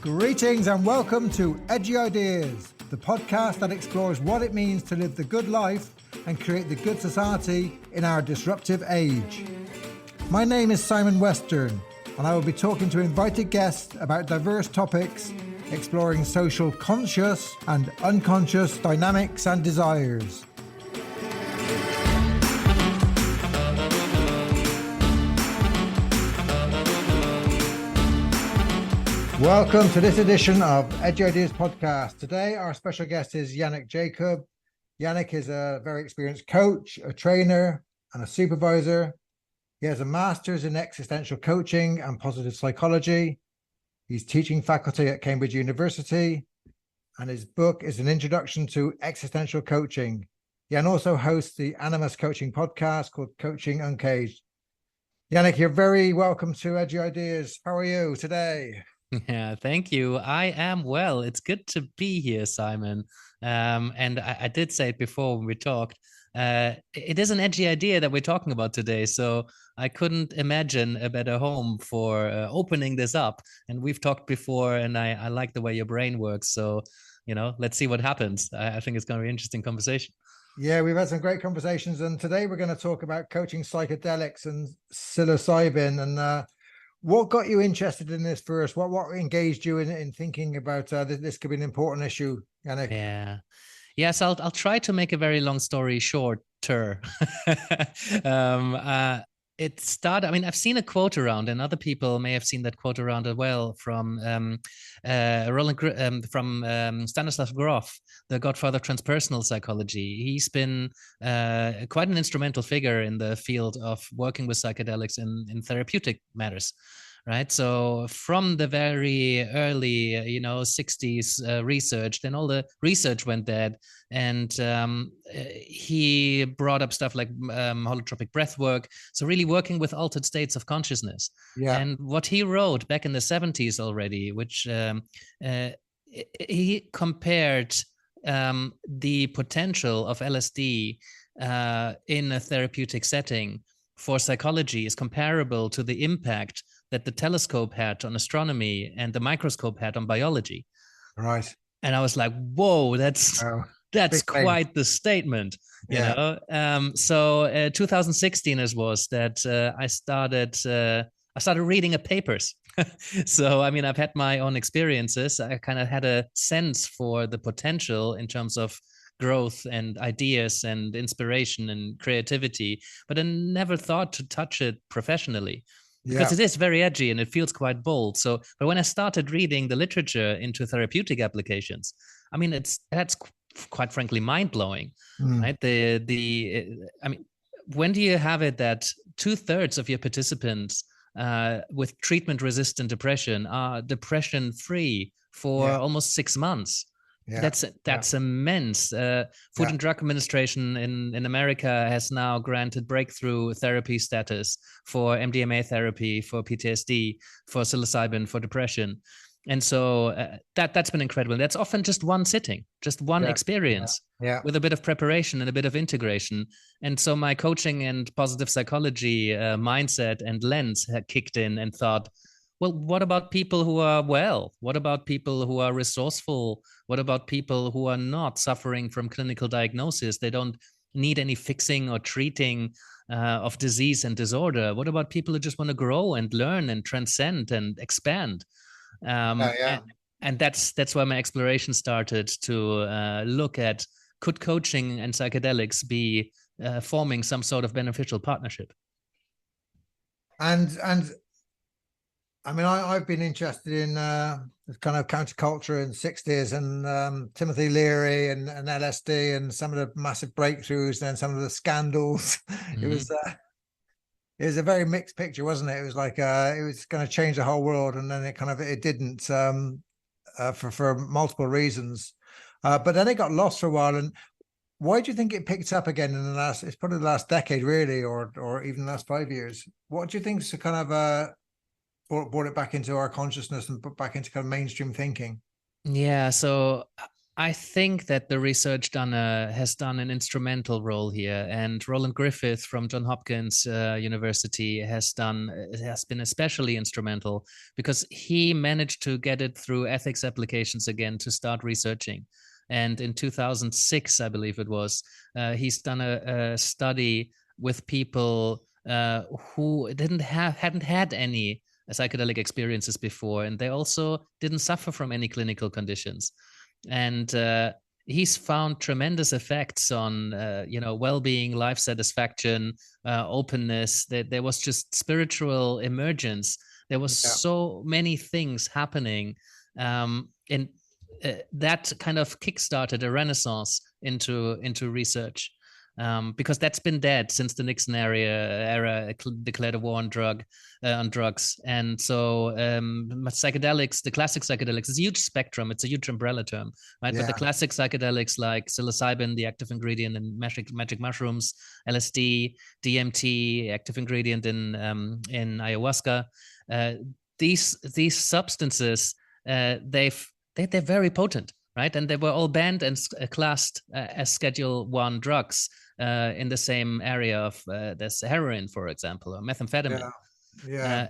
Greetings and welcome to Edgy Ideas, the podcast that explores what it means to live the good life and create the good society in our disruptive age. My name is Simon Western, and I will be talking to invited guests about diverse topics, exploring social conscious and unconscious dynamics and desires. Welcome to this edition of Edgy Ideas podcast. Today, our special guest is Yannick Jacob. Yannick is a very experienced coach, a trainer, and a supervisor. He has a master's in existential coaching and positive psychology. He's teaching faculty at Cambridge University, and his book is an introduction to existential coaching. Jan also hosts the Animus Coaching podcast called Coaching Uncaged. Yannick, you're very welcome to Edgy Ideas. How are you today? Yeah, thank you. I am well. It's good to be here, Simon. And I did say it before when we talked. It is an edgy idea that we're talking about today. So I couldn't imagine a better home for opening this up. And we've talked before, and I like the way your brain works. So, let's see what happens. I think it's going to be an interesting conversation. Yeah, we've had some great conversations. And today we're going to talk about coaching psychedelics and psilocybin. And what got you interested in this first? What engaged you in thinking about this could be an important issue, Yannick? Yes, I'll try to make a very long story shorter. It started, I've seen a quote around, and other people may have seen that quote around as well from Stanislav Grof, the godfather of transpersonal psychology. He's been quite an instrumental figure in the field of working with psychedelics in therapeutic matters. Right. So from the very early, 60s research, then all the research went dead. And he brought up stuff like holotropic breath work. So really working with altered states of consciousness. Yeah. And what he wrote back in the 70s already, which he compared the potential of LSD in a therapeutic setting for psychology is comparable to the impact that the telescope had on astronomy and the microscope had on biology. Right. And I was like, whoa, that's quite the statement, you know? So 2016 it was that I started reading papers. So, I've had my own experiences. I kind of had a sense for the potential in terms of growth and ideas and inspiration and creativity, but I never thought to touch it professionally. Because it is very edgy and it feels quite bold. So, but when I started reading the literature into therapeutic applications, that's quite frankly mind-blowing, right? When do you have it that 2/3 of your participants with treatment-resistant depression are depression-free for almost 6 months? Yeah. That's immense. Food and Drug Administration in America has now granted breakthrough therapy status for MDMA therapy, for PTSD, for psilocybin, for depression. And so that's been incredible. That's often just one sitting, just one experience with a bit of preparation and a bit of integration. And so my coaching and positive psychology mindset and lens had kicked in and thought, well, what about people who are well? What about people who are resourceful? What about people who are not suffering from clinical diagnosis? They don't need any fixing or treating of disease and disorder. What about people who just want to grow and learn and transcend and expand? And that's where my exploration started to look at, could coaching and psychedelics be forming some sort of beneficial partnership? And I've been interested in kind of counterculture in the 60s and Timothy Leary and LSD and some of the massive breakthroughs and some of the scandals. Mm-hmm. It was a very mixed picture, wasn't it? It was like it was going to change the whole world, and then it didn't for multiple reasons. But then it got lost for a while. And why do you think it picked up again in it's probably the last decade, really, or even the last 5 years? What do you think is kind of brought it back into our consciousness and put back into kind of mainstream thinking? Yeah, so I think that the research has done an instrumental role here, and Roland Griffith from Johns Hopkins University has been especially instrumental because he managed to get it through ethics applications again to start researching. And in 2006, I believe it was, he's done a study with people who hadn't had any psychedelic experiences before, and they also didn't suffer from any clinical conditions. And he's found tremendous effects on well-being, life satisfaction, openness. That there was just spiritual emergence. There was so many things happening, and that kind of kickstarted a renaissance into research. Because that's been dead since the Nixon era declared a war on drugs. And so psychedelics, the classic psychedelics, is a huge spectrum. It's a huge umbrella term, right? But the classic psychedelics like psilocybin, the active ingredient in magic mushrooms, LSD, DMT, active ingredient in ayahuasca, these substances, they're very potent. Right, and they were all banned and classed as Schedule 1 drugs in the same area of there's heroin, for example, or methamphetamine.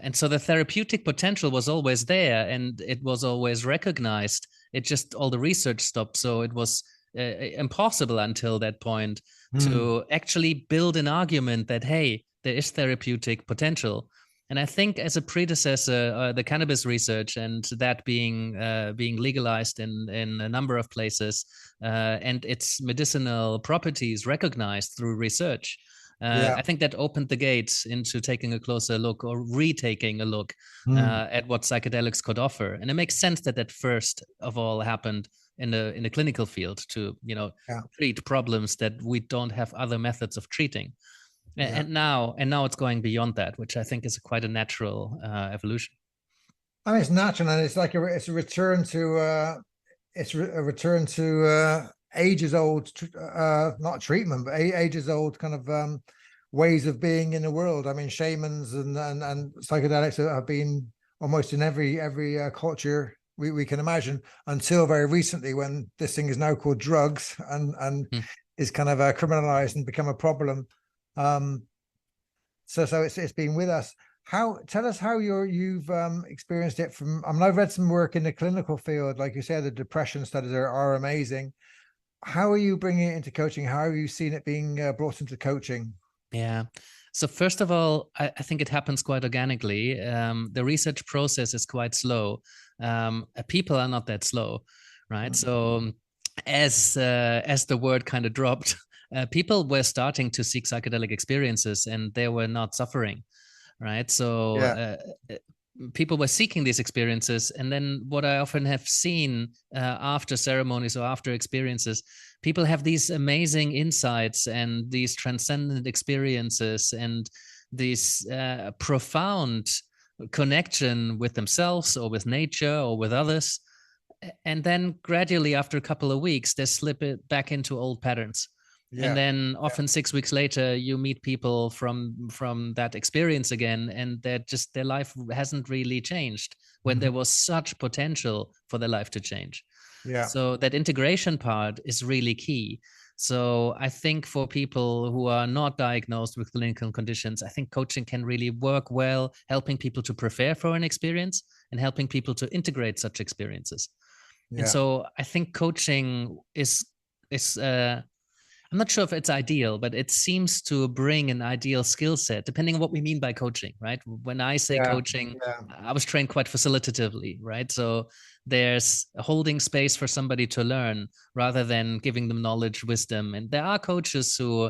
And so the therapeutic potential was always there, and it was always recognized. It just all the research stopped, so it was impossible until that point to actually build an argument that hey, there is therapeutic potential. And I think as a predecessor, the cannabis research and that being legalized in a number of places, and its medicinal properties recognized through research, I think that opened the gates into taking a closer look or retaking a look at what psychedelics could offer. And it makes sense that first of all happened in the clinical field to treat problems that we don't have other methods of treating. And now it's going beyond that, which I think is quite a natural evolution. I mean, it's natural, and it's like it's a return to ages old, not treatment, but ages old kind of ways of being in the world. I mean, shamans and psychedelics have been almost in every culture we can imagine until very recently, when this thing is now called drugs and is kind of criminalized and become a problem. So it's been with us. Tell us how you've experienced it from. I mean, I've read some work in the clinical field, like you said, the depression studies are amazing. How are you bringing it into coaching? How have you seen it being brought into coaching? Yeah. So first of all, I think it happens quite organically. The research process is quite slow. People are not that slow, right? So as the word kind of dropped, people were starting to seek psychedelic experiences and they were not suffering, right? So people were seeking these experiences. And then what I often have seen after ceremonies or after experiences, people have these amazing insights and these transcendent experiences and this profound connection with themselves or with nature or with others. And then gradually, after a couple of weeks, they slip it back into old patterns. And then often 6 weeks later, you meet people from that experience again, and their life hasn't really changed when there was such potential for their life to change. So that integration part is really key. So I think for people who are not diagnosed with clinical conditions, I think coaching can really work well, helping people to prepare for an experience and helping people to integrate such experiences. And so I think coaching is I'm not sure if it's ideal, but it seems to bring an ideal skill set, depending on what we mean by coaching, right? When I say coaching, I was trained quite facilitatively, right? So there's a holding space for somebody to learn rather than giving them knowledge, wisdom. And there are coaches who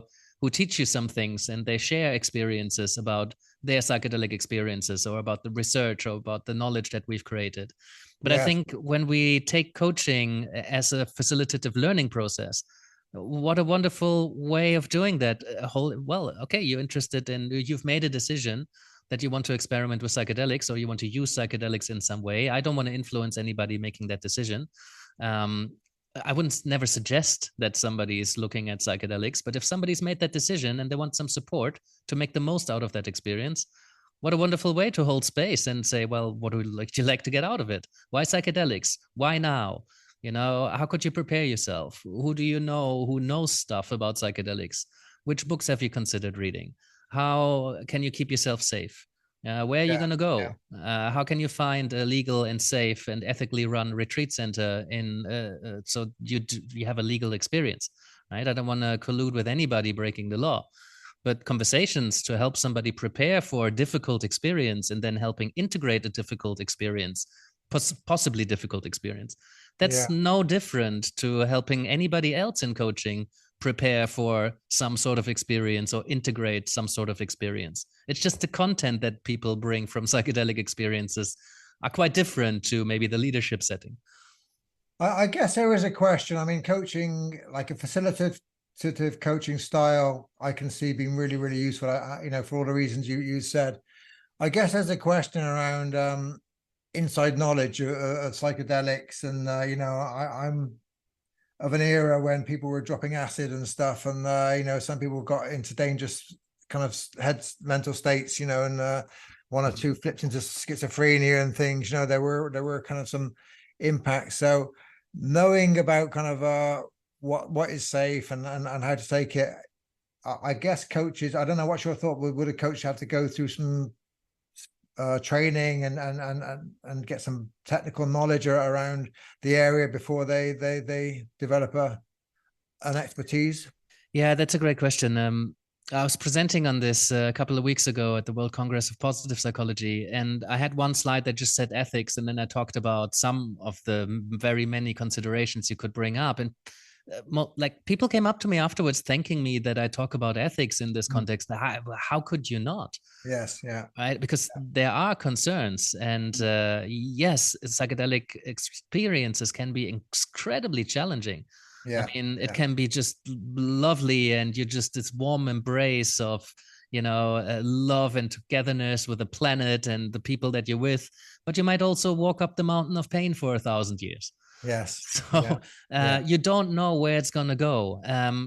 teach you some things and they share experiences about their psychedelic experiences or about the research or about the knowledge that we've created. But I think when we take coaching as a facilitative learning process, what a wonderful way of doing that. You're interested in, you've made a decision that you want to experiment with psychedelics or you want to use psychedelics in some way. I don't want to influence anybody making that decision. I wouldn't never suggest that somebody is looking at psychedelics, but if somebody's made that decision and they want some support to make the most out of that experience, what a wonderful way to hold space and say, well, what would you like to get out of it? Why psychedelics? Why now? How could you prepare yourself? Who do you know who knows stuff about psychedelics? Which books have you considered reading? How can you keep yourself safe? Where are you going to go? How can you find a legal and safe and ethically run retreat center so you have a legal experience, right? I don't want to collude with anybody breaking the law, but conversations to help somebody prepare for a difficult experience and then helping integrate a difficult experience, possibly difficult experience. That's no different to helping anybody else in coaching prepare for some sort of experience or integrate some sort of experience. It's just the content that people bring from psychedelic experiences are quite different to maybe the leadership setting. I guess there is a question. I mean, coaching, like a facilitative coaching style, I can see being really, really useful, for all the reasons you said. I guess there's a question around inside knowledge of psychedelics. And, I'm of an era when people were dropping acid and stuff. And, some people got into dangerous kind of mental states, and one or two flipped into schizophrenia and things. There were kind of some impacts. So knowing about kind of what is safe and how to take it, I guess coaches, I don't know, what's your thought? Would a coach have to go through some training and get some technical knowledge around the area before they develop an expertise? Yeah, that's a great question. I was presenting on this a couple of weeks ago at the World Congress of Positive Psychology, and I had one slide that just said ethics, and then I talked about some of the very many considerations you could bring up. And like people came up to me afterwards thanking me that I talk about ethics in this context. How could you not? Yes, yeah. Right, because there are concerns, and yes, psychedelic experiences can be incredibly challenging. Yeah, I mean, it can be just lovely, and you're just this warm embrace of, love and togetherness with the planet and the people that you're with. But you might also walk up the mountain of pain for 1,000 years. Yes. So you don't know where it's gonna go.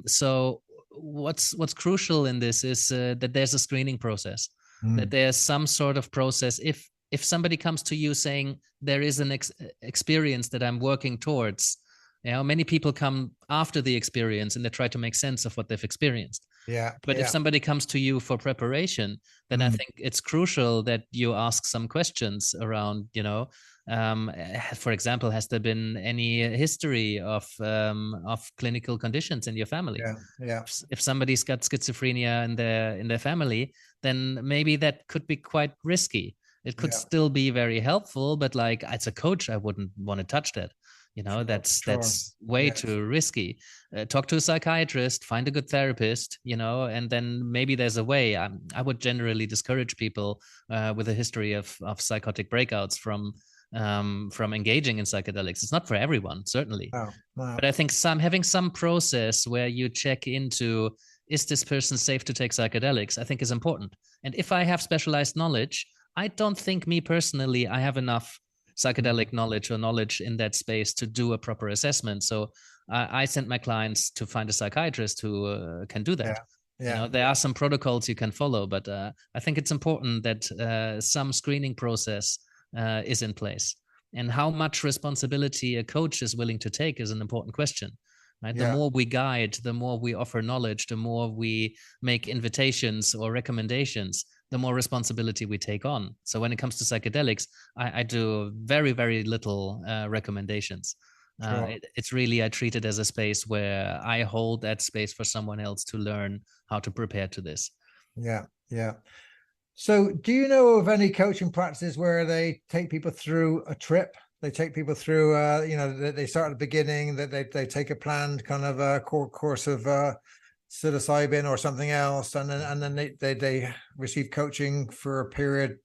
So what's crucial in this is that there's a screening process, that there's some sort of process. If somebody comes to you saying there is an experience that I'm working towards, many people come after the experience and they try to make sense of what they've experienced. But if somebody comes to you for preparation, then I think it's crucial that you ask some questions around, for example, has there been any history of clinical conditions in your family? If somebody's got schizophrenia in their family, then maybe that could be quite risky. It could still be very helpful, but like as a coach, I wouldn't want to touch that. That's way too risky. Talk to a psychiatrist, find a good therapist, and then maybe there's a way. I would generally discourage people with a history of psychotic breakouts from engaging in psychedelics. It's not for everyone, certainly. But I think having some process where you check into, is this person safe to take psychedelics, I think is important. And if I have specialized knowledge, I don't think me personally, I have enough psychedelic knowledge or knowledge in that space to do a proper assessment. So I send my clients to find a psychiatrist who can do that. There are some protocols you can follow, but I think it's important that some screening process is in place. And how much responsibility a coach is willing to take is an important question. Right? The more we guide, the more we offer knowledge, the more we make invitations or recommendations, the more responsibility we take on. So when it comes to psychedelics, I do very, very little recommendations. It's really, I treat it as a space where I hold that space for someone else to learn how to prepare to this. Yeah. So do you know of any coaching practices where they take people through a trip? They take people through, they start at the beginning, that they take a planned kind of a course of psilocybin or something else, and then they receive coaching for a period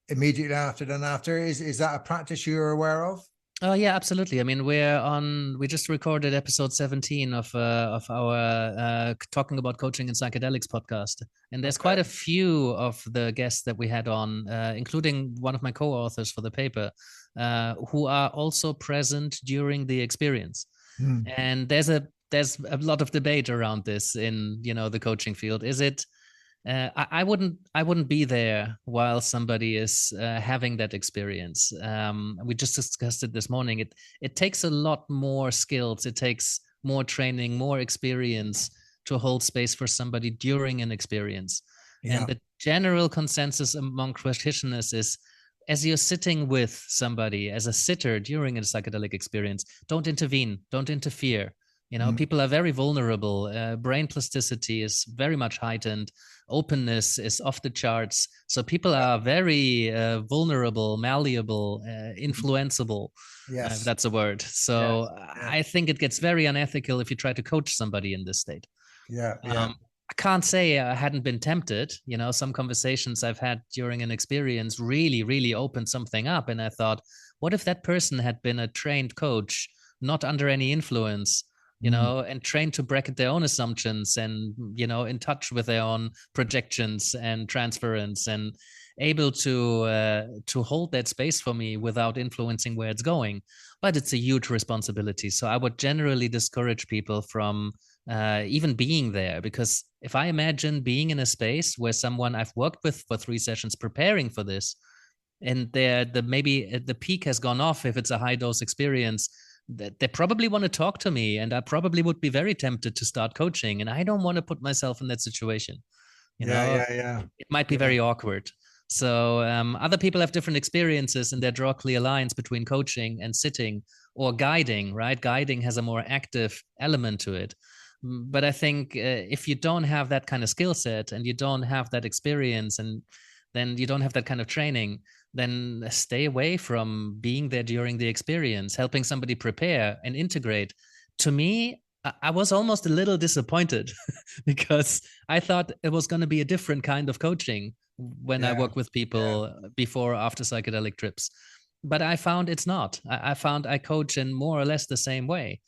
immediately after. Is that a practice you're aware of? Oh yeah, absolutely. I mean, we just recorded episode 17 of our talking about coaching and psychedelics podcast, and there's quite a few of the guests that we had on, including one of my co-authors for the paper, who are also present during the experience. And there's a lot of debate around this in the coaching field. Is it I wouldn't be there while somebody is having that experience. We just discussed it this morning. It takes a lot more skills. It takes more training, more experience to hold space for somebody during an experience. Yeah. And the general consensus among practitioners is, as you're sitting with somebody as a sitter during a psychedelic experience, don't intervene, don't interfere. People are very vulnerable. Brain plasticity is very much heightened. Openness is off the charts. So people are very vulnerable, malleable, influenceable. Yes. If that's a word. So I think it gets very unethical if you try to coach somebody in this state. Yeah. I can't say I hadn't been tempted. Some conversations I've had during an experience really, really opened something up. And I thought, what if that person had been a trained coach, not under any influence? And trained to bracket their own assumptions and, in touch with their own projections and transference and able to hold that space for me without influencing where it's going. But it's a huge responsibility. So I would generally discourage people from even being there, because if I imagine being in a space where someone I've worked with for 3 sessions preparing for this, and maybe the peak has gone off if it's a high dose experience, they probably want to talk to me, and I probably would be very tempted to start coaching, and I don't want to put myself in that situation. It might be very awkward. So other people have different experiences, and they draw clear lines between coaching and sitting or guiding, right? Guiding has a more active element to it. But I think if you don't have that kind of skill set and you don't have that experience, and then you don't have that kind of training, then stay away from being there during the experience, helping somebody prepare and integrate. To me, I was almost a little disappointed because I thought it was going to be a different kind of coaching when I work with people before or after psychedelic trips. But I found it's not. I found I coach in more or less the same way,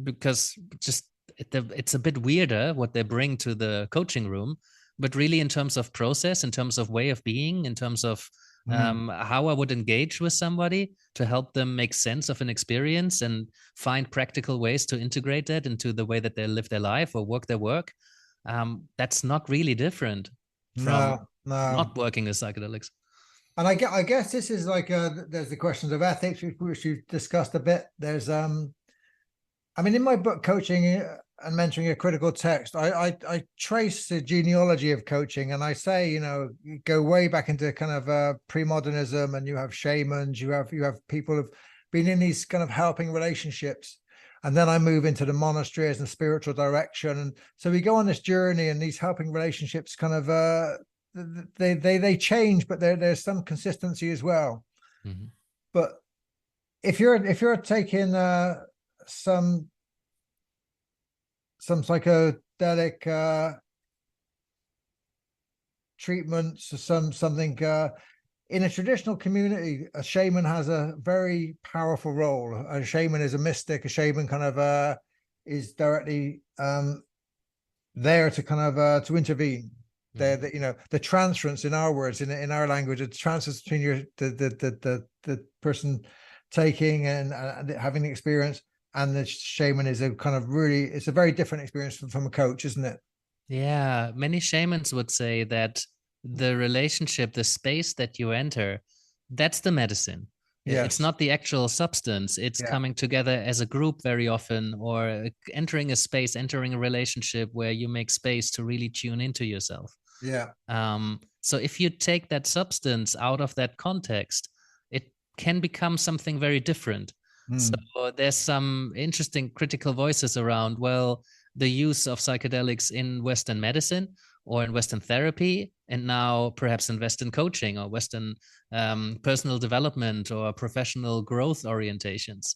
because just it's a bit weirder what they bring to the coaching room. But really, in terms of process, in terms of way of being, in terms of how I would engage with somebody to help them make sense of an experience and find practical ways to integrate that into the way that they live their life or work their work, that's not really different from not working with psychedelics. And I guess this is like there's the questions of ethics, which you've discussed a bit. There's I mean, in my book, Coaching and Mentoring a Critical Text, I trace the genealogy of coaching, and I say, you go way back into kind of pre-modernism, and you have shamans, you have people who've been in these kind of helping relationships, and then I move into the monasteries and spiritual direction, and so we go on this journey, and these helping relationships kind of they change, but there's some consistency as well. Mm-hmm. But if you're taking some psychedelic treatments, or something in a traditional community, a shaman has a very powerful role. A shaman is a mystic. A shaman kind of is directly there to kind of to intervene. The transference, in our words, in our language, it's transference between the person taking and having the experience and the shaman is a kind of really, it's a very different experience from a coach, isn't it? Yeah, many shamans would say that the relationship, the space that you enter, that's the medicine. Yes. It's not the actual substance. It's coming together as a group very often, or entering a space, entering a relationship where you make space to really tune into yourself. Yeah. So if you take that substance out of that context, it can become something very different. So there's some interesting critical voices around, well, the use of psychedelics in Western medicine or in Western therapy, and now perhaps in Western coaching or Western personal development or professional growth orientations.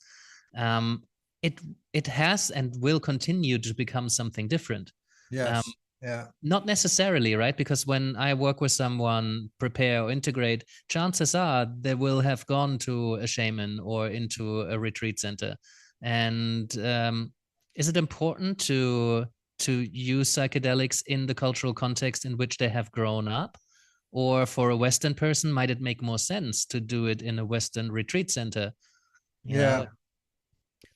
It has and will continue to become something different. Yes. Yeah. Not necessarily, right? Because when I work with someone, prepare or integrate, chances are they will have gone to a shaman or into a retreat center. And is it important to use psychedelics in the cultural context in which they have grown up? Or for a Western person, might it make more sense to do it in a Western retreat center? You know?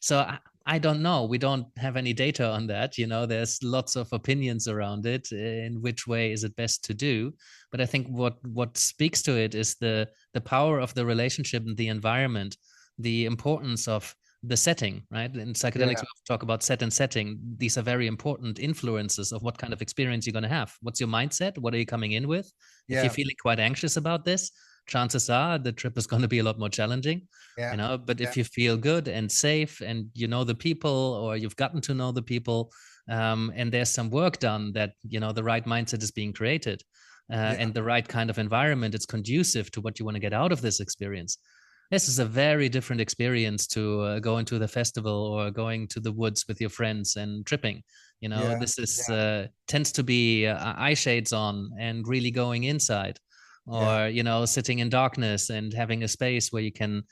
So I don't know. We don't have any data on that. There's lots of opinions around it. In which way is it best to do? But I think what speaks to it is the power of the relationship and the environment, the importance of the setting, right? In psychedelics, we talk about set and setting. These are very important influences of what kind of experience you're going to have. What's your mindset? What are you coming in with? If you're feeling quite anxious about this, chances are the trip is going to be a lot more challenging. But if you feel good and safe and the people, or you've gotten to know the people, and there's some work done, that the right mindset is being created, and the right kind of environment, it's conducive to what you want to get out of this experience. This is a very different experience to going to the festival or going to the woods with your friends and tripping. This is tends to be eye shades on and really going inside, or sitting in darkness and having a space where you can.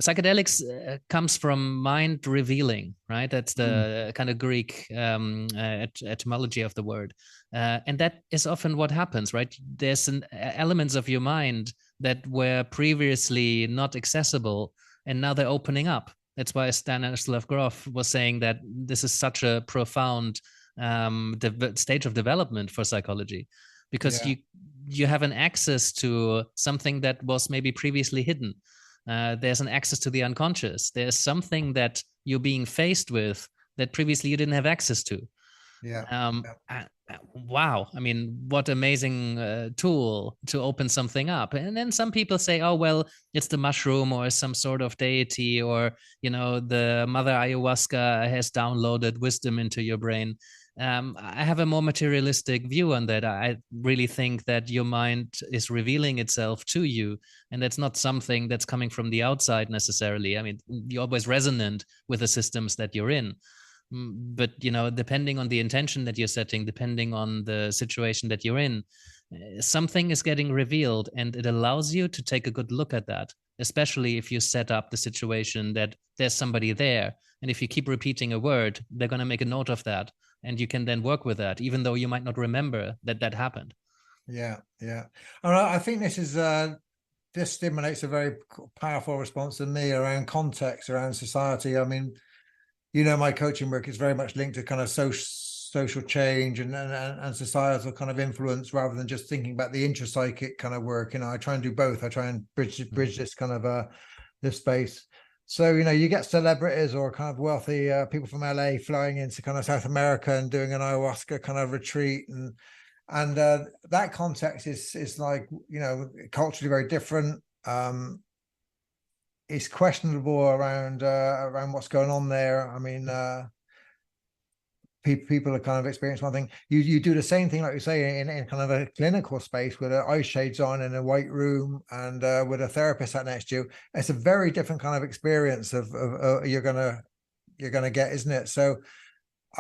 Psychedelics comes from mind revealing, right? That's the kind of Greek etymology of the word, and that is often what happens, right? There's elements of your mind that were previously not accessible, and now they're opening up. That's why Stanislav Grof was saying that this is such a profound stage of development for psychology, because you have an access to something that was maybe previously hidden. There's an access to the unconscious. There's something that you're being faced with that previously you didn't have access to. Wow. I mean, what amazing tool to open something up. And then some people say, oh, well, it's the mushroom or some sort of deity, or, the mother ayahuasca has downloaded wisdom into your brain. I have a more materialistic view on that. I really think that your mind is revealing itself to you, and that's not something that's coming from the outside necessarily. I mean, you're always resonant with the systems that you're in. But, depending on the intention that you're setting, depending on the situation that you're in, something is getting revealed, and it allows you to take a good look at that, especially if you set up the situation that there's somebody there. And if you keep repeating a word, they're going to make a note of that. And you can then work with that, even though you might not remember that happened. And I think this stimulates a very powerful response in me around context, around society. I mean, my coaching work is very much linked to kind of social change and societal kind of influence, rather than just thinking about the intrapsychic kind of work. I try and do both. I try and bridge this kind of this space. So, you get celebrities or kind of wealthy people from LA flying into kind of South America and doing an ayahuasca kind of retreat. And that context is like, culturally very different. It's questionable around what's going on there. I mean, people are kind of experiencing one thing. You do the same thing, like you say, in kind of a clinical space with eye shades on in a white room and with a therapist sat next to you. It's a very different kind of experience of you're gonna get, isn't it? So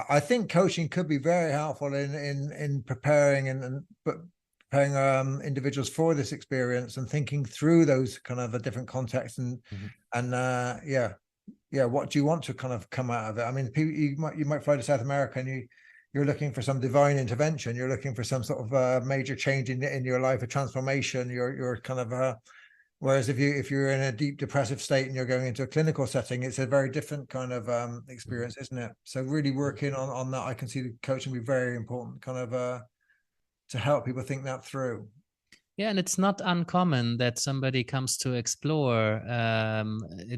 I think coaching could be very helpful in preparing and preparing individuals for this experience and thinking through those kind of a different contexts and what do you want to kind of come out of it? I mean, you might fly to South America and you're looking for some divine intervention. You're looking for some sort of major change in your life, a transformation. You're kind of whereas if you're in a deep depressive state and you're going into a clinical setting, it's a very different kind of experience, isn't it? So really working on that, I can see the coaching be very important, kind of to help people think that through. Yeah, and it's not uncommon that somebody comes to explore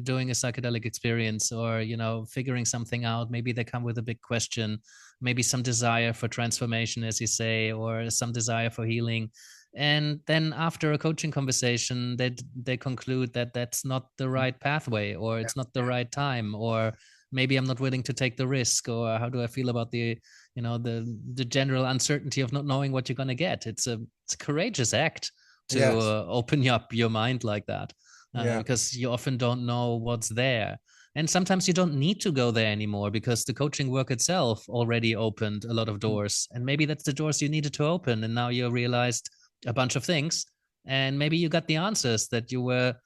doing a psychedelic experience, or, figuring something out. Maybe they come with a big question, maybe some desire for transformation, as you say, or some desire for healing. And then after a coaching conversation, they conclude that that's not the right pathway, or it's not the right time, or maybe I'm not willing to take the risk, or how do I feel about the general uncertainty of not knowing what you're going to get. It's a courageous act to open up your mind like that, because you often don't know what's there. And sometimes you don't need to go there anymore, because the coaching work itself already opened a lot of doors. And maybe that's the doors you needed to open. And now you realized a bunch of things. And maybe you got the answers that you were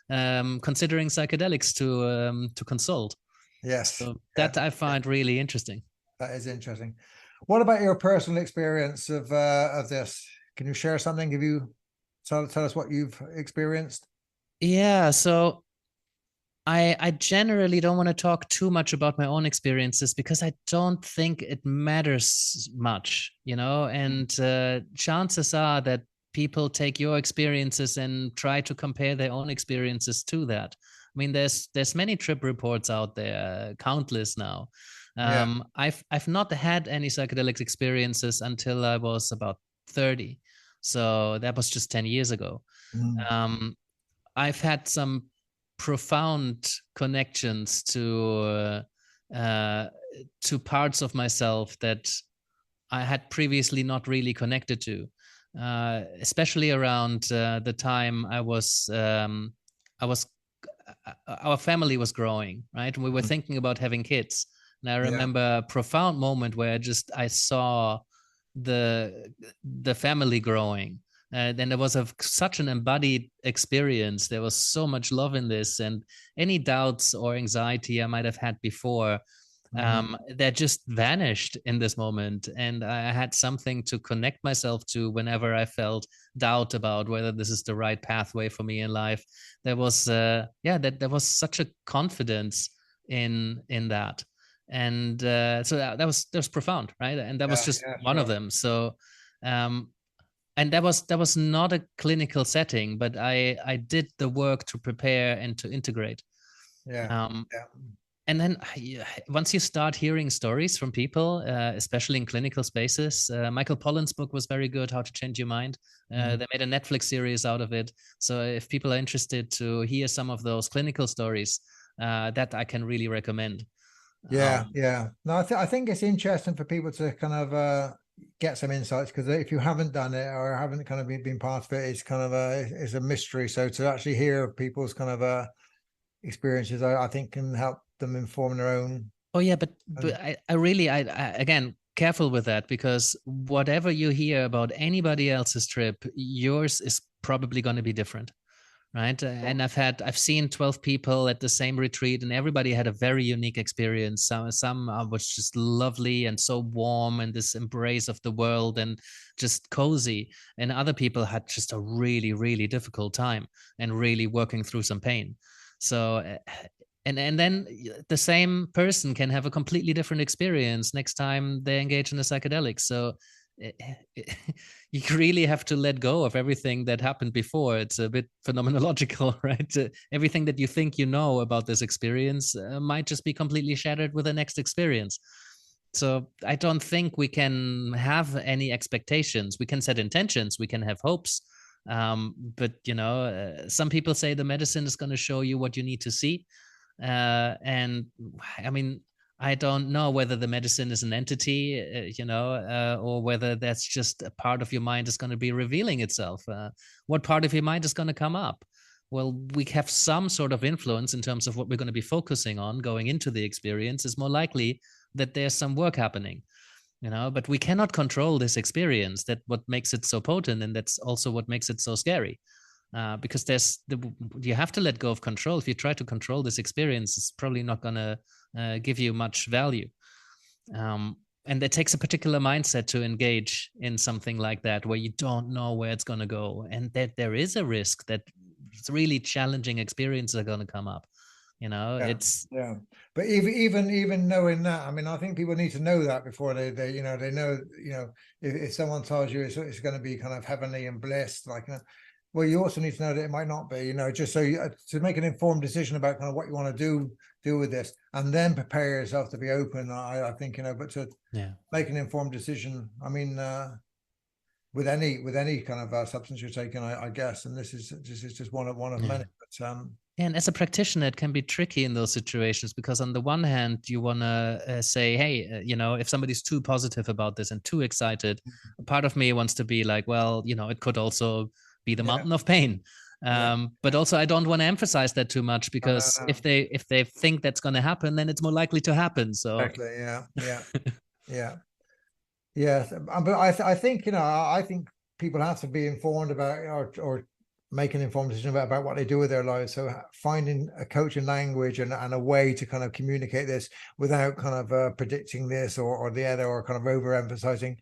considering psychedelics to consult. Yes. So that I find really interesting. That is interesting. What about your personal experience of this? Can you share something? Tell us what you've experienced? Yeah. So I generally don't want to talk too much about my own experiences because I don't think it matters much, and chances are that people take your experiences and try to compare their own experiences to that. I mean, there's many trip reports out there, countless now. I've not had any psychedelics experiences until I was about 30. So that was just 10 years ago. Mm. Um, I've had some profound connections to parts of myself that I had previously not really connected to, especially around the time I was our family was growing, right? And we were thinking about having kids. And I remember a profound moment where I saw the family growing. Then there was such an embodied experience. There was so much love in this, and any doubts or anxiety I might have had before, that just vanished in this moment. And I had something to connect myself to whenever I felt doubt about whether this is the right pathway for me in life. There was, there was such a confidence in that. And so that was profound, right? And that was just one of them. So, and that was not a clinical setting, but I did the work to prepare and to integrate. And then once you start hearing stories from people, especially in clinical spaces, Michael Pollan's book was very good, How to Change Your Mind. They made a Netflix series out of it. So if people are interested to hear some of those clinical stories, that I can really recommend. No, I think it's interesting for people to kind of get some insights, because if you haven't done it or haven't kind of been part of it, it's kind of it's a mystery. So to actually hear people's kind of experiences, I think can help them inform their own. Oh yeah, but I really again, careful with that, because whatever you hear about anybody else's trip, yours is probably going to be different, right? And I've seen 12 people at the same retreat, and everybody had a very unique experience. Some was just lovely and so warm, and this embrace of the world and just cozy, and other people had just a really, really difficult time and really working through some pain. So and then the same person can have a completely different experience next time they engage in the psychedelics. So you really have to let go of everything that happened before. It's a bit phenomenological, right? Everything that you think you know about this experience might just be completely shattered with the next experience. So I don't think we can have any expectations. We can set intentions, we can have hopes, but some people say the medicine is going to show you what you need to see. And I mean, I don't know whether the medicine is an entity, or whether that's just a part of your mind is going to be revealing itself. What part of your mind is going to come up? Well, we have some sort of influence in terms of what we're going to be focusing on going into the experience. It's more likely that there's some work happening, but we cannot control this experience. That's what makes it so potent, and that's also what makes it so scary. Because you have to let go of control. If you try to control this experience, it's probably not going to give you much value. And it takes a particular mindset to engage in something like that, where you don't know where it's going to go, and that there is a risk that it's really challenging experiences are going to come up. But even knowing that, I mean, I think people need to know that before they know, if someone tells you it's going to be kind of heavenly and blessed, like, well, you also need to know that it might not be, just so to make an informed decision about kind of what you want to do with this, and then prepare yourself to be open. I think, but to make an informed decision. I mean, with any kind of substance you're taking, I guess, and this is just one of many. But and as a practitioner, it can be tricky in those situations, because on the one hand, you want to say, hey, if somebody's too positive about this and too excited, a part of me wants to be like, well, it could also be the mountain of pain. But also I don't want to emphasize that too much, because if they think that's going to happen, then it's more likely to happen. So exactly. But I think I think people have to be informed about or make an informed decision about what they do with their lives. So finding a coaching language and a way to kind of communicate this without kind of predicting this or the other, or kind of overemphasizing,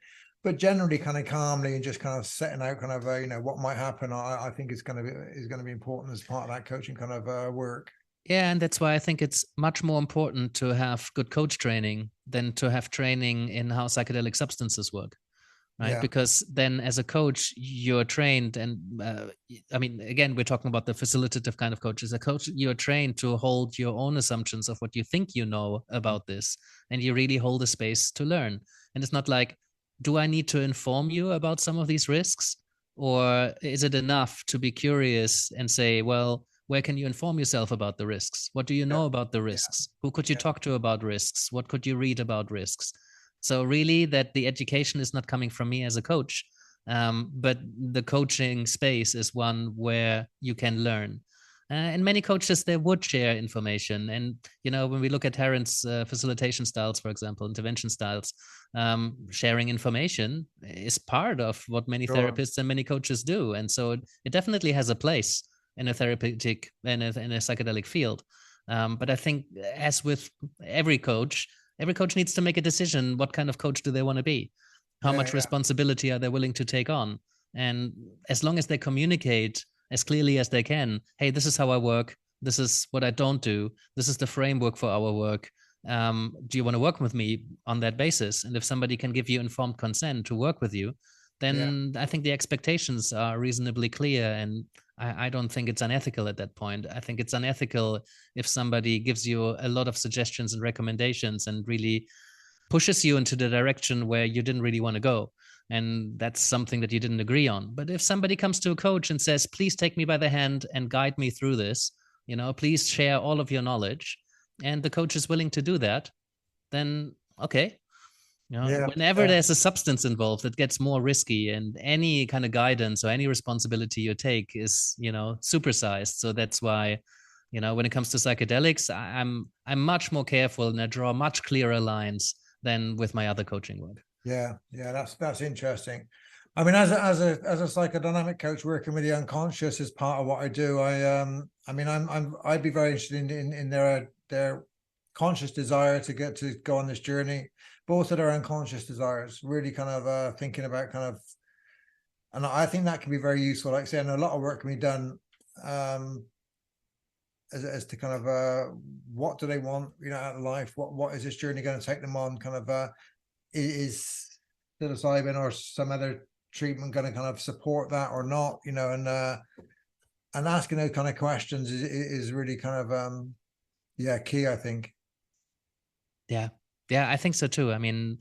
but generally kind of calmly and just kind of setting out kind of what might happen. I think is going to be important as part of that coaching kind of work. Yeah, and that's why I think it's much more important to have good coach training than to have training in how psychedelic substances work. Right, Yeah. because then as a coach you're trained, and I mean, again, we're talking about the facilitative kind of coach. As a coach, you're trained to hold your own assumptions of what you think you know about this, and you really hold a space to learn. And it's not like, do I need to inform you about some of these risks, or is it enough to be curious and say, well, where can you inform yourself about the risks? What do you Yeah. know about the Yeah. risks? Who could you Yeah. talk to about risks? What could you read about risks? So really, that the education is not coming from me as a coach, but the coaching space is one where you can learn. And many coaches, they would share information. And, when we look at Heron's facilitation styles, for example, intervention styles, sharing information is part of what many Sure. therapists and many coaches do. And so it definitely has a place in a therapeutic, in a psychedelic field. But I think, as with every coach needs to make a decision. What kind of coach do they want to be? How Yeah. much Yeah. responsibility are they willing to take on? And as long as they communicate as clearly as they can, hey, this is how I work. This is what I don't do. This is the framework for our work. Do you want to work with me on that basis? And if somebody can give you informed consent to work with you, Yeah. then I think the expectations are reasonably clear. And I don't think it's unethical at that point. I think it's unethical if somebody gives you a lot of suggestions and recommendations and really pushes you into the direction where you didn't really want to go. And that's something that you didn't agree on. But if somebody comes to a coach and says, please take me by the hand and guide me through this, please share all of your knowledge, and the coach is willing to do that, then okay. Yeah. Whenever Yeah. there's a substance involved, it gets more risky, and any kind of guidance or any responsibility you take is, supersized. So that's why, when it comes to psychedelics, I'm much more careful, and I draw much clearer lines than with my other coaching work. Yeah. Yeah. That's interesting. I mean, as a psychodynamic coach working with the unconscious is part of what I do. I mean, I'd be very interested in their conscious desire to go on this journey, but also their unconscious desires, really kind of thinking about kind of, and I think that can be very useful. Like I say, and a lot of work can be done as to kind of what do they want, out of life? What is this journey going to take them on? Kind of is psilocybin or some other treatment going to kind of support that or not? And asking those kind of questions is really kind of key, I think. Yeah, I think so too. I mean,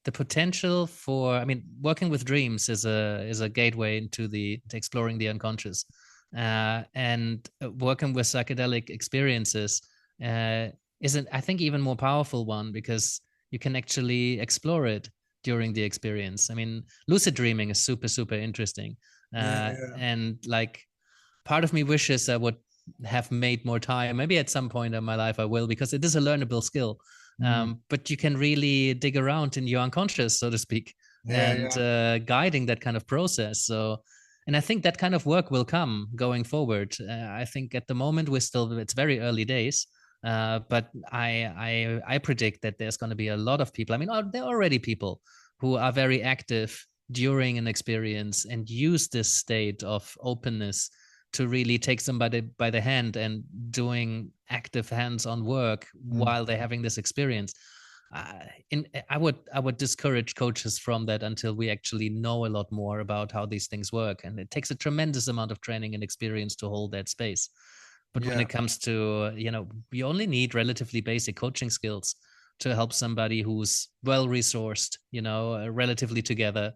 the potential for, I mean, working with dreams is a gateway into to exploring the unconscious, and working with psychedelic experiences isn't, I think, even more powerful one, because you can actually explore it during the experience. I mean, lucid dreaming is super, super interesting, and like, part of me wishes I would have made more time. Maybe at some point in my life I will, because it is a learnable skill. But you can really dig around in your unconscious, so to speak, and guiding that kind of process. So, and I think that kind of work will come going forward. I think at the moment it's very early days, but I predict that there's going to be a lot of people. I mean, there are already people who are very active during an experience and use this state of openness to really take somebody by the hand and doing active hands-on work while they're having this experience. I would discourage coaches from that until we actually know a lot more about how these things work. And it takes a tremendous amount of training and experience to hold that space. But when it comes to, you only need relatively basic coaching skills to help somebody who's well-resourced, relatively together,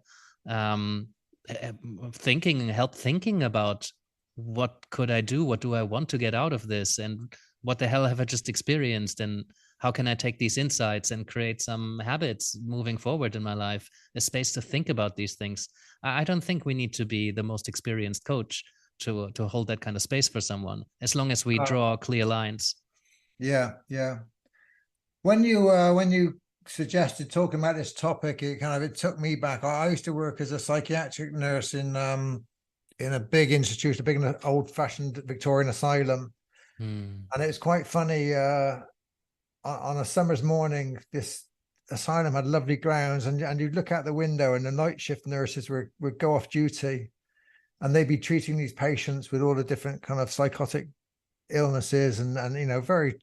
thinking about, what could I do? What do I want to get out of this? And what the hell have I just experienced? And how can I take these insights and create some habits moving forward in my life? A space to think about these things. I don't think we need to be the most experienced coach to hold that kind of space for someone, as long as we draw clear lines. Yeah. When you suggested talking about this topic, it took me back. I used to work as a psychiatric nurse in a big institute, a big old-fashioned Victorian asylum. And it was quite funny. On a summer's morning, this asylum had lovely grounds, and you'd look out the window, and the night shift nurses would go off duty, and they'd be treating these patients with all the different kind of psychotic illnesses and very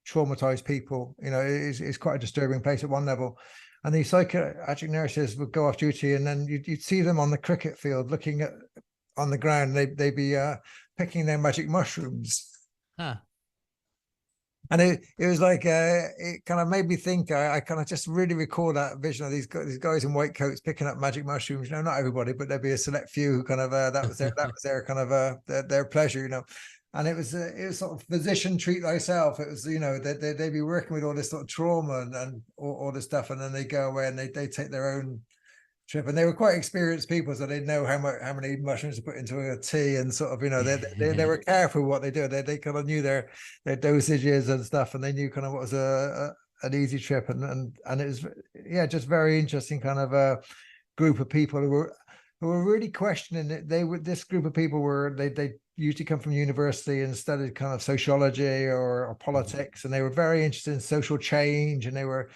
traumatized people. It's quite a disturbing place at one level. And these psychiatric nurses would go off duty, and then you'd see them on the cricket field looking on the ground. They'd be picking their magic mushrooms. Huh. And it was like it kind of made me think. I kind of just really recall that vision of these guys in white coats picking up magic mushrooms. Not everybody, but there'd be a select few who kind of that was their kind of their pleasure. And it was sort of physician treat thyself. It was they'd be working with all this sort of trauma and all this stuff, and then they go away and they take their own trip. And they were quite experienced people, so they know how many mushrooms to put into a tea, and sort of they were careful what they do. They kind of knew their dosages and stuff, and they knew kind of what was an easy trip, and it was just very interesting kind of a group of people who were really questioning it. This group of people they usually come from university and studied kind of sociology or politics, and they were very interested in social change, and they were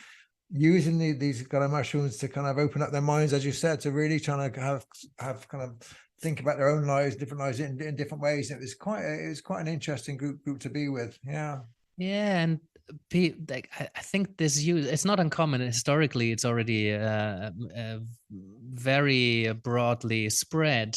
using these kind of mushrooms to kind of open up their minds, as you said, to really trying to have kind of think about their own lives, different lives in different ways. It was quite an interesting group to be with. Yeah, and I think this use, it's not uncommon. Historically, it's already very broadly spread.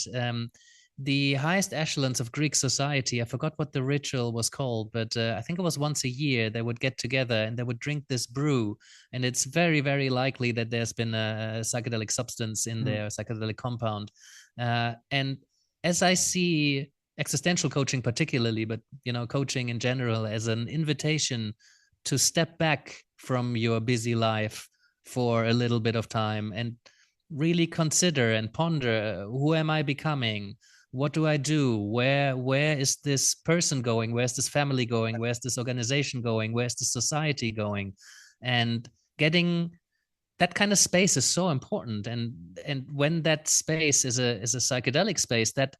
The highest echelons of Greek society, I forgot what the ritual was called, but I think it was once a year they would get together and they would drink this brew. And it's very, very likely that there's been a psychedelic substance in their psychedelic compound. And as I see existential coaching particularly, but coaching in general, as an invitation to step back from your busy life for a little bit of time and really consider and ponder, who am I becoming? What do I do? Where is this person going? Where's this family going? Where's this organization going? Where's the society going? And getting that kind of space is so important. And when that space is a psychedelic space, that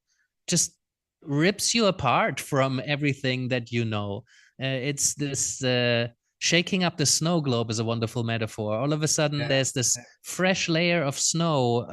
just rips you apart from everything that you know. It's this shaking up the snow globe is a wonderful metaphor. All of a sudden, there's this fresh layer of snow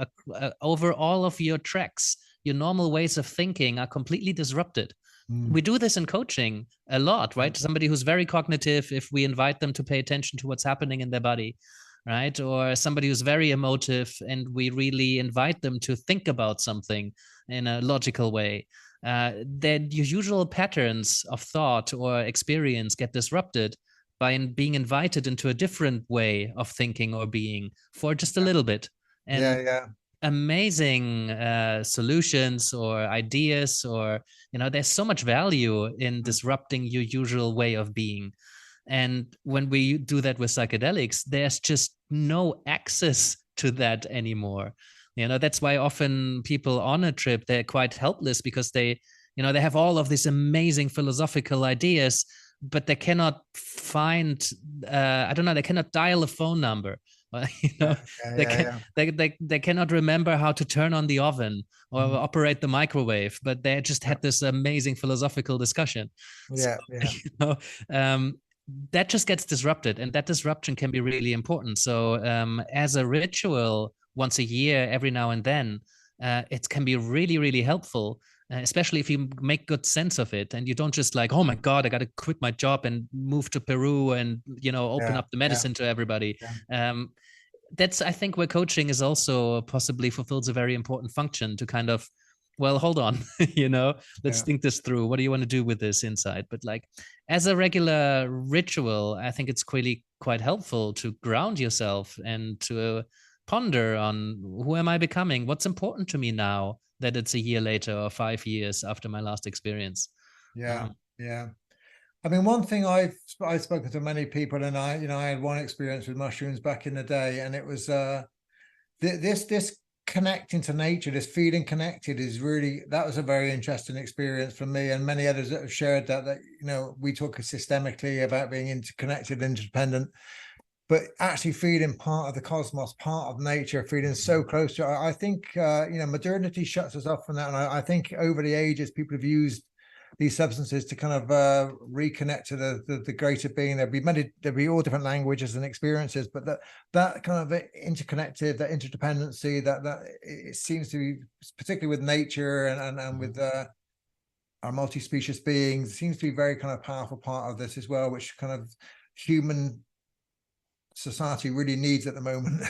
over all of your tracks. Your normal ways of thinking are completely disrupted. We do this in coaching a lot, right? Somebody who's very cognitive, if we invite them to pay attention to what's happening in their body, right? Or somebody who's very emotive and we really invite them to think about something in a logical way, then your usual patterns of thought or experience get disrupted by being invited into a different way of thinking or being for just a little bit. And amazing solutions or ideas, or there's so much value in disrupting your usual way of being. And when we do that with psychedelics, there's just no access to that anymore. That's why often people on a trip, they're quite helpless, because they have all of these amazing philosophical ideas, but they cannot find they cannot dial a phone number. They cannot remember how to turn on the oven or operate the microwave, but they just had this amazing philosophical discussion. That just gets disrupted, and that disruption can be really important. So as a ritual once a year, every now and then, it can be really, really helpful, especially if you make good sense of it and you don't just like, oh my God, I got to quit my job and move to Peru and, open up the medicine to everybody. That's, I think, where coaching is also possibly fulfills a very important function to kind of, well, hold on, let's think this through. What do you want to do with this insight? But like, as a regular ritual, I think it's really quite helpful to ground yourself and to ponder on, who am I becoming? What's important to me now that it's a year later or 5 years after my last experience? I mean, one thing I've spoken to many people, and I had one experience with mushrooms back in the day, and it was this connecting to nature, this feeling connected that was a very interesting experience for me and many others that have shared that we talk systemically about being interconnected, interdependent, but actually feeling part of the cosmos, part of nature, feeling so close to it. I think modernity shuts us off from that, and I think over the ages people have used these substances to kind of reconnect to the greater being. There'll be all different languages and experiences, but that kind of interconnected, that interdependency, that it seems to be particularly with nature and with are multi-species beings. It seems to be very kind of powerful part of this as well, which kind of human society really needs at the moment.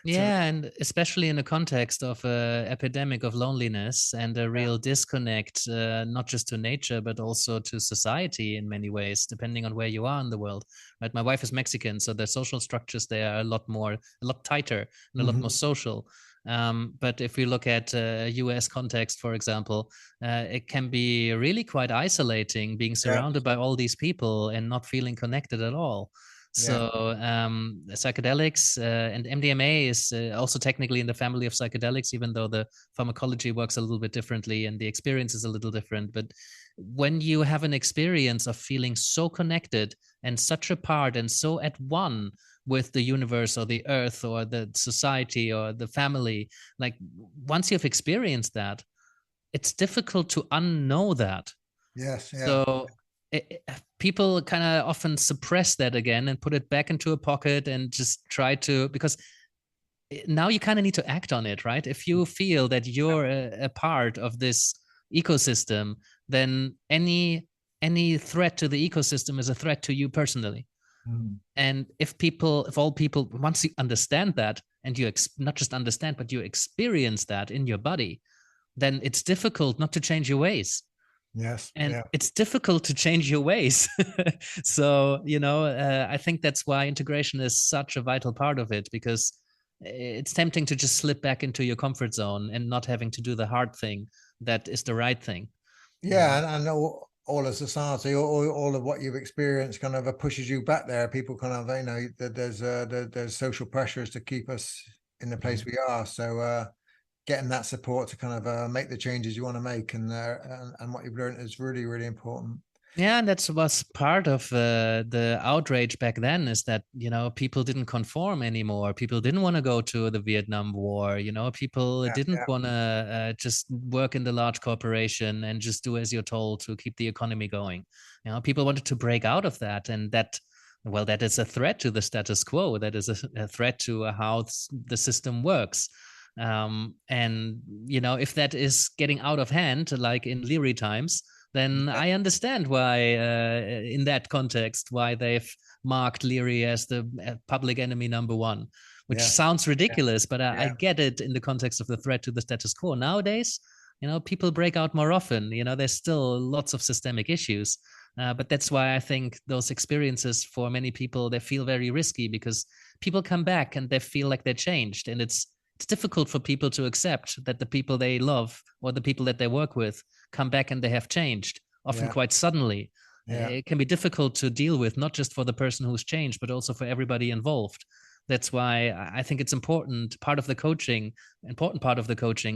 Yeah, and especially in the context of an epidemic of loneliness and a real disconnect, not just to nature, but also to society in many ways, depending on where you are in the world. Right? My wife is Mexican, so the social structures there are a lot tighter and a lot more social. But if we look at US context, for example, it can be really quite isolating being surrounded by all these people and not feeling connected at all. So psychedelics and MDMA is also technically in the family of psychedelics, even though the pharmacology works a little bit differently and the experience is a little different. But when you have an experience of feeling so connected and such a part and so at one with the universe or the earth or the society or the family, like once you've experienced that, it's difficult to unknow that. Yes. Yeah. So people kind of often suppress that again and put it back into a pocket and just try to, because now you kind of need to act on it, right? If you feel that you're a part of this ecosystem, then any threat to the ecosystem is a threat to you personally. And if all people, once you understand that, and you not just understand, but you experience that in your body, then it's difficult not to change your ways. Yes. And it's difficult to change your ways. So, I think that's why integration is such a vital part of it, because it's tempting to just slip back into your comfort zone and not having to do the hard thing that is the right thing. Yeah. And all of society, all of what you've experienced kind of pushes you back there. People kind of, there's social pressures to keep us in the place we are. So, getting that support to kind of make the changes you want to make and what you've learned is really, really important. Yeah, and that was part of the outrage back then, is that, people didn't conform anymore. People didn't want to go to the Vietnam War. People didn't want to just work in the large corporation and just do as you're told to keep the economy going. People wanted to break out of that, and that is a threat to the status quo. That is a threat to how the system works. And if that is getting out of hand, like in Leary times, then I understand why, in that context, why they've marked Leary as the public enemy number one, which sounds ridiculous, but I get it in the context of the threat to the status quo. Nowadays, people break out more often. There's still lots of systemic issues, but that's why I think those experiences for many people, they feel very risky, because people come back and they feel like they're changed, and it's difficult for people to accept that the people they love or the people that they work with come back and they have changed, often quite suddenly. It can be difficult to deal with, not just for the person who's changed, but also for everybody involved. That's why I think it's important part of the coaching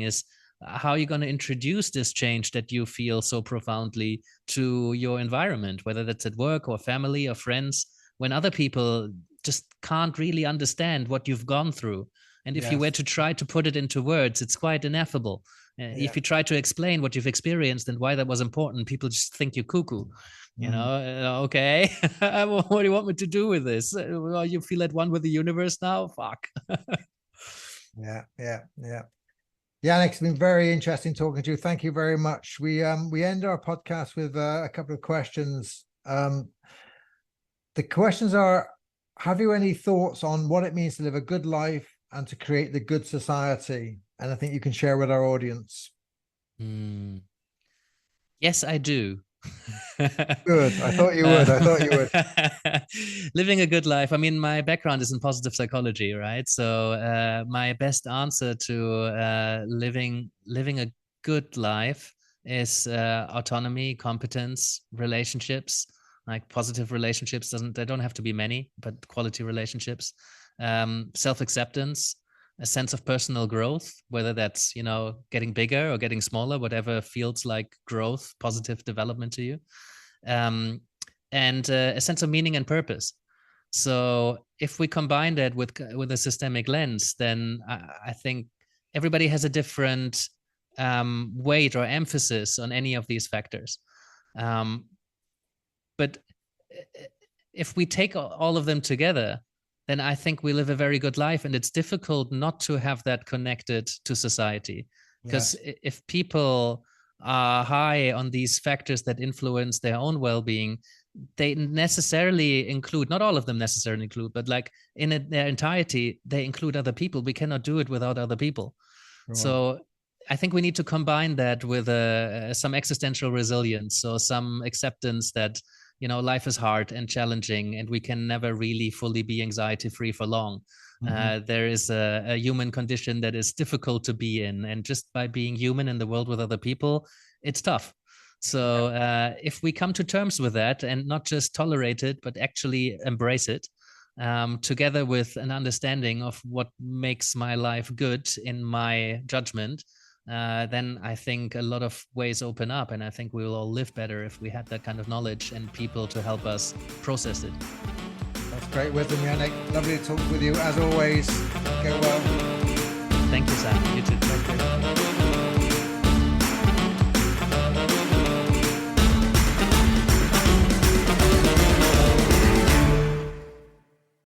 is how you're going to introduce this change that you feel so profoundly to your environment, whether that's at work or family or friends, when other people just can't really understand what you've gone through. And if you were to try to put it into words, it's quite ineffable. If you try to explain what you've experienced and why that was important, people just think you're cuckoo. Okay, what do you want me to do with this? Well, you feel at one with the universe now? Fuck. Yeah. Yannick, it's been very interesting talking to you. Thank you very much. We end our podcast with a couple of questions. The questions are: have you any thoughts on what it means to live a good life and to create the good society? And I think you can share with our audience. Yes, I do. Good. I thought you would. Living a good life. I mean, my background is in positive psychology, right? So my best answer to living a good life is autonomy, competence, relationships. Like positive relationships, they don't have to be many, but quality relationships. Self-acceptance, a sense of personal growth, whether that's, getting bigger or getting smaller, whatever feels like growth, positive development to you. And a sense of meaning and purpose. So if we combine that with a systemic lens, then I think everybody has a different weight or emphasis on any of these factors. But if we take all of them together, then I think we live a very good life. And it's difficult not to have that connected to society. Because if people are high on these factors that influence their own well-being, they necessarily include, not all of them necessarily include, but like in their entirety, they include other people. We cannot do it without other people. Sure. So I think we need to combine that with some existential resilience, so some acceptance that, you know, life is hard and challenging, and we can never really fully be anxiety-free for long. There is a human condition that is difficult to be in, and just by being human in the world with other people, it's tough. So if we come to terms with that and not just tolerate it, but actually embrace it, together with an understanding of what makes my life good in my judgment, then I think a lot of ways open up, and I think we will all live better if we had that kind of knowledge and people to help us process it. That's great wisdom, Yannick. Lovely to talk with you as always. Go well. Thank you, Sam. You too. Thank you.